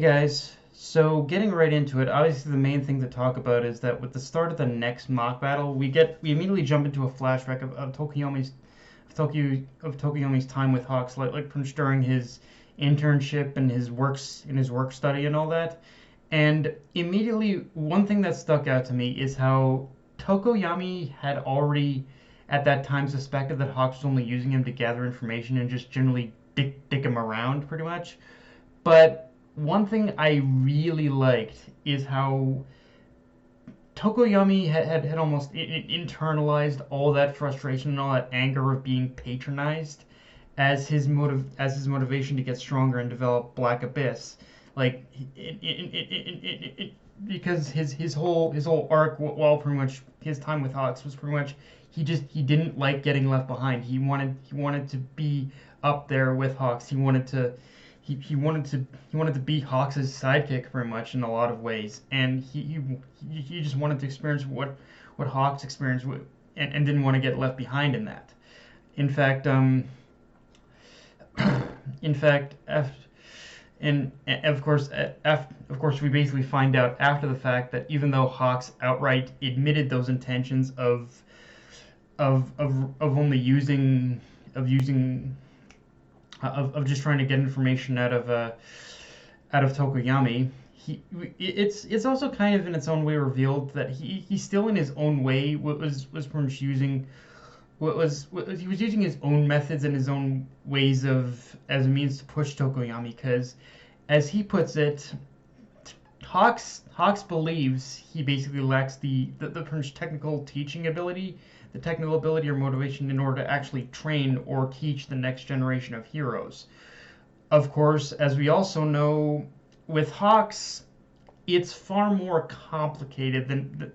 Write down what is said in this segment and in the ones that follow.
Hey guys, so getting right into it, obviously the main thing to talk about is that with the start of the next mock battle, we immediately jump into a flashback of Tokoyami's time with Hawks, like from during his internship and his work study and all that. And immediately one thing that stuck out to me is how Tokoyami had already at that time suspected that Hawks was only using him to gather information and just generally dick him around pretty much. But one thing I really liked is how Tokoyami had almost internalized all that frustration and all that anger of being patronized as his motivation to get stronger and develop Black Abyss. Like because his whole arc, while pretty much his time with Hawks was pretty much he didn't like getting left behind. He wanted to be up there with Hawks. He wanted to be Hawks' sidekick very much in a lot of ways, and he just wanted to experience what Hawks experienced and didn't want to get left behind in that. In fact, in fact, and of course, we basically find out after the fact that even though Hawks outright admitted those intentions of only using of just trying to get information out of Tokoyami. It's also kind of in its own way revealed that he still in his own way was pretty much using he was using his own methods and his own ways of as a means to push Tokoyami, because as he puts it, Hawks believes he basically lacks the pretty much technical teaching ability, the technical ability or motivation in order to actually train or teach the next generation of heroes. Of course, as we also know, with Hawks, it's far more complicated than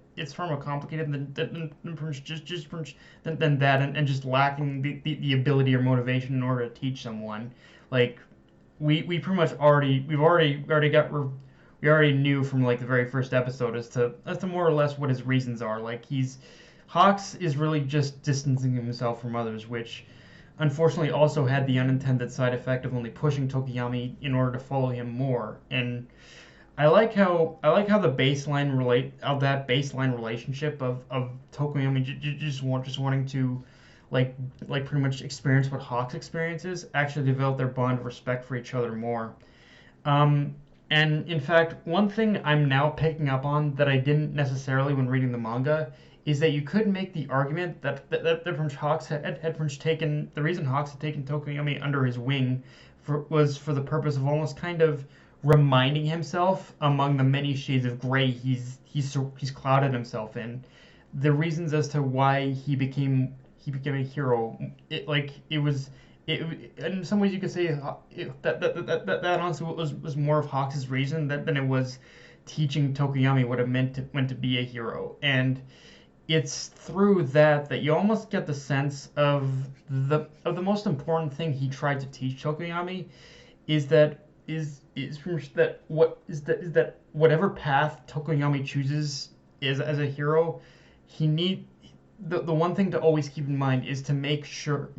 than that, and just lacking the ability or motivation in order to teach someone. Like we pretty much we already knew from like the very first episode as to more or less what his reasons are. Like Hawks is really just distancing himself from others, which unfortunately also had the unintended side effect of only pushing Tokoyami in order to follow him more. And I like how the baseline relate of that baseline relationship of Tokoyami just wanting to like pretty much experience what Hawks experiences, actually develop their bond of respect for each other more. And in fact, one thing I'm now picking up on that I didn't necessarily when reading the manga is that you could make the argument that Hawks had taken the reason Hawks had taken Tokoyami under his wing was for the purpose of almost kind of reminding himself among the many shades of gray he's clouded himself in, the reasons as to why he became a hero. In some ways you could say that honestly was more of Hawks' reason than it was teaching Tokoyami what it meant to be a hero. And it's through that you almost get the sense of the most important thing he tried to teach Tokoyami is that whatever path Tokoyami chooses is as a hero, he need the one thing to always keep in mind is to make sure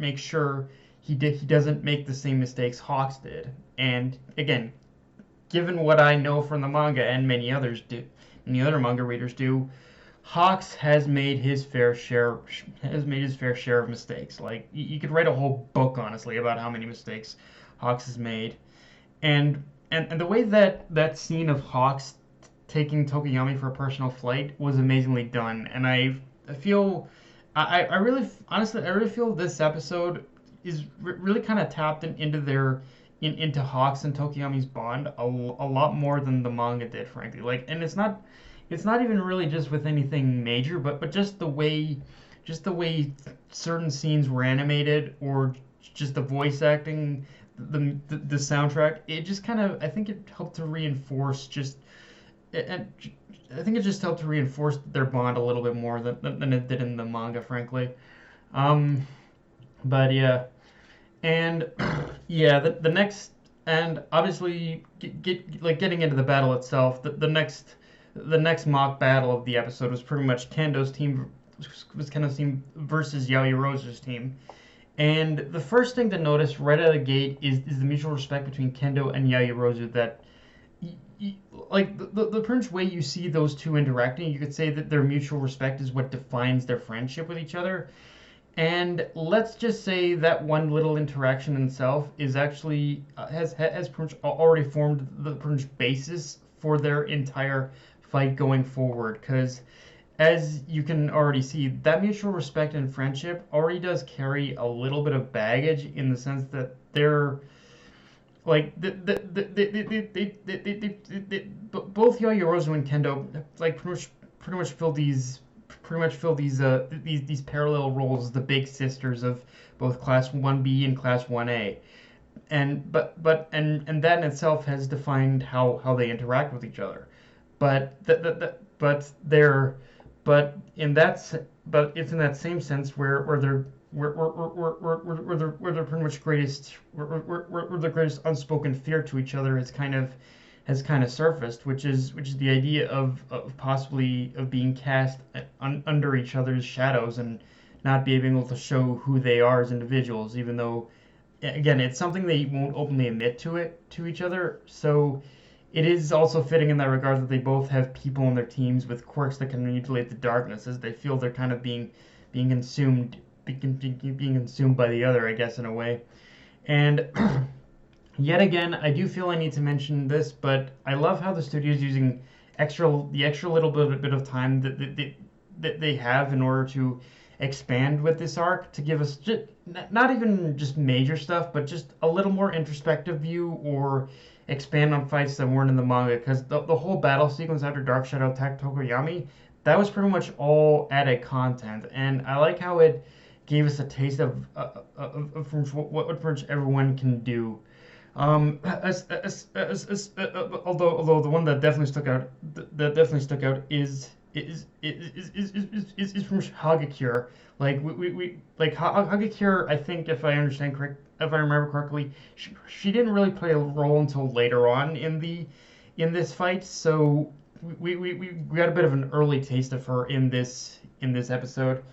he doesn't make the same mistakes Hawks did. And again, given what I know from the manga and many other manga readers do, Hawks has made his fair share of mistakes. Like you could write a whole book honestly about how many mistakes Hawks has made. And the way that scene of Hawks taking Tokoyami for a personal flight was amazingly done. And I feel I really honestly I really feel this episode is really kind of tapped into Hawks and Tokoyami's bond a lot more than the manga did, frankly. Like, and it's not even really just with anything major, but just the way certain scenes were animated, or just the voice acting, the soundtrack. It just kind of, I think it helped to reinforce just and I think it just helped to reinforce their bond a little bit more than it did in the manga, frankly. Um, but yeah, and yeah, the next, and obviously getting into the battle itself, the next mock battle of the episode was Kendo's team versus Yaoyorozu's team. And the first thing to notice right out of the gate is the mutual respect between Kendo and Yaoyorozu, that like the pretty much way you see those two interacting, you could say that their mutual respect is what defines their friendship with each other. And let's just say that one little interaction in itself is actually has pretty much already formed the pretty much basis for their entire fight going forward. Because as you can already see, that mutual respect and friendship already does carry a little bit of baggage in the sense that they're like both Yorozu and Kendo like pretty much fill these parallel roles as the big sisters of both Class 1B and Class 1A, and and that in itself has defined how they interact with each other, but but they're in but it's in that same sense where they're where they're pretty much greatest where the greatest unspoken fear to each other has kind of surfaced, which is the idea of possibly of being cast under each other's shadows and not being able to show who they are as individuals, even though again it's something they won't openly admit to each other. So it is also fitting in that regard that they both have people on their teams with quirks that can manipulate the darkness, as they feel they're kind of being consumed being consumed by the other, I guess, in a way. And yet again, I do feel I need to mention this, but I love how the studio is using the extra little bit of time that they have in order to expand with this arc to give us just, not even just major stuff, but just a little more introspective view or expand on fights that weren't in the manga. Because the whole battle sequence after Dark Shadow attacked Tokoyami, that was pretty much all added content, and I like how it gave us a taste of what pretty much everyone can do. Although the one that definitely stuck out is from Hagakure. Like we like Hagakure. I think if I remember correctly, she didn't really play a role until later on in this fight. So we got a bit of an early taste of her in this episode.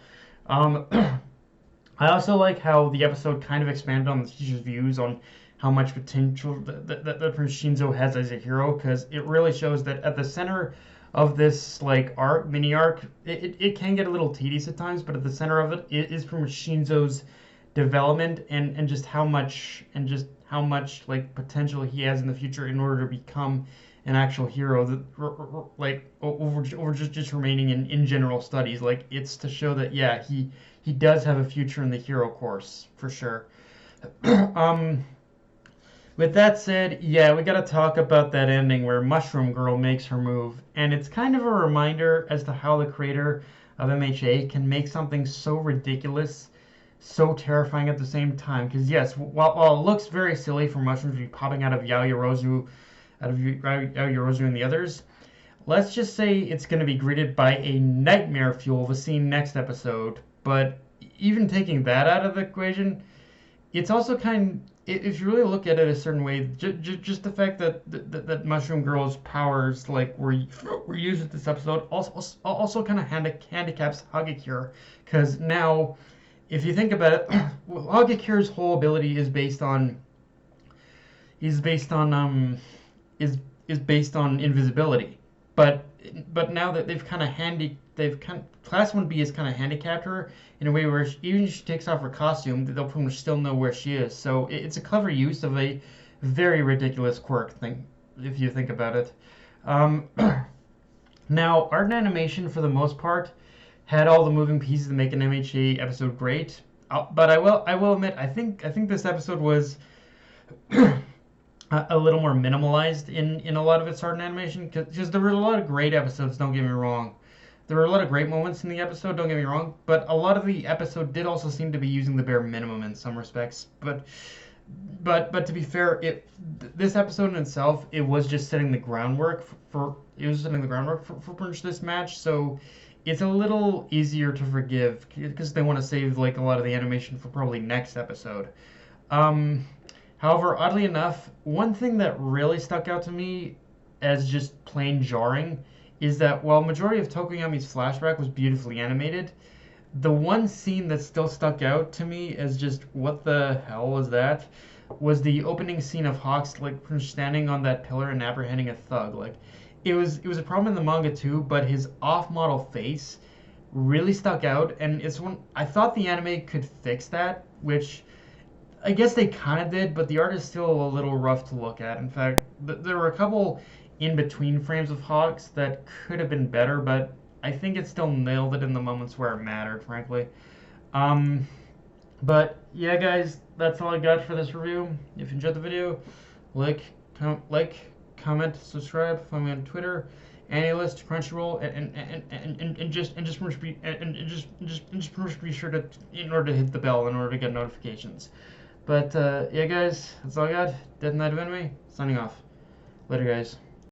I also like how the episode kind of expanded on the teacher's views on how much potential that Prince Shinzo has as a hero, because it really shows that at the center of this like mini arc, it can get a little tedious at times, but at the center of it is Prince Shinzo's development and just how much like potential he has in the future in order to become an actual hero that like over just remaining in general studies. Like it's to show that yeah, he does have a future in the hero course for sure. With that said, yeah, we gotta talk about that ending where Mushroom Girl makes her move, and it's kind of a reminder as to how the creator of MHA can make something so ridiculous so terrifying at the same time. Because yes, while it looks very silly for mushrooms to be popping out of Yaoyorozu and the others, let's just say it's going to be greeted by a nightmare fuel of a scene next episode. But even taking that out of the equation, it's also if you really look at it a certain way, just the fact that Mushroom Girl's powers like were used with this episode also kind of handicaps Hagakure, because now if you think about it, Hagakure's whole ability is based on invisibility, but now that Class 1B has kind of handicapped her in a way where even if she takes off her costume, they'll pretty much still know where she is. So it's a clever use of a very ridiculous quirk thing, if you think about it. Now, art and animation for the most part had all the moving pieces to make an MHA episode great. But I will admit, I think this episode was a little more minimalized in a lot of its art and animation, because there were a lot of great episodes, don't get me wrong. There were a lot of great moments in the episode, don't get me wrong, but a lot of the episode did also seem to be using the bare minimum in some respects. But to be fair, this episode in itself, it was just setting the groundwork for this match, so it's a little easier to forgive because they want to save like a lot of the animation for probably next episode. However, oddly enough, one thing that really stuck out to me as just plain jarring is that while majority of Tokoyami's flashback was beautifully animated, the one scene that still stuck out to me as just what the hell was that was the opening scene of Hawks like standing on that pillar and apprehending a thug. Like it was a problem in the manga too, but his off-model face really stuck out, and it's one I thought the anime could fix that, which I guess they kind of did, but the art is still a little rough to look at. In fact, there were a couple in between frames of Hawks that could have been better, but I think it still nailed it in the moments where it mattered, frankly. Um, but yeah, guys, that's all I got for this review. If you enjoyed the video, like, like, comment, subscribe, follow me on Twitter, AnyList, Crunchyroll, and just be sure to in order to hit the bell in order to get notifications. But yeah, guys, that's all I got. Dead Knight of Enemy, signing off. Later, guys.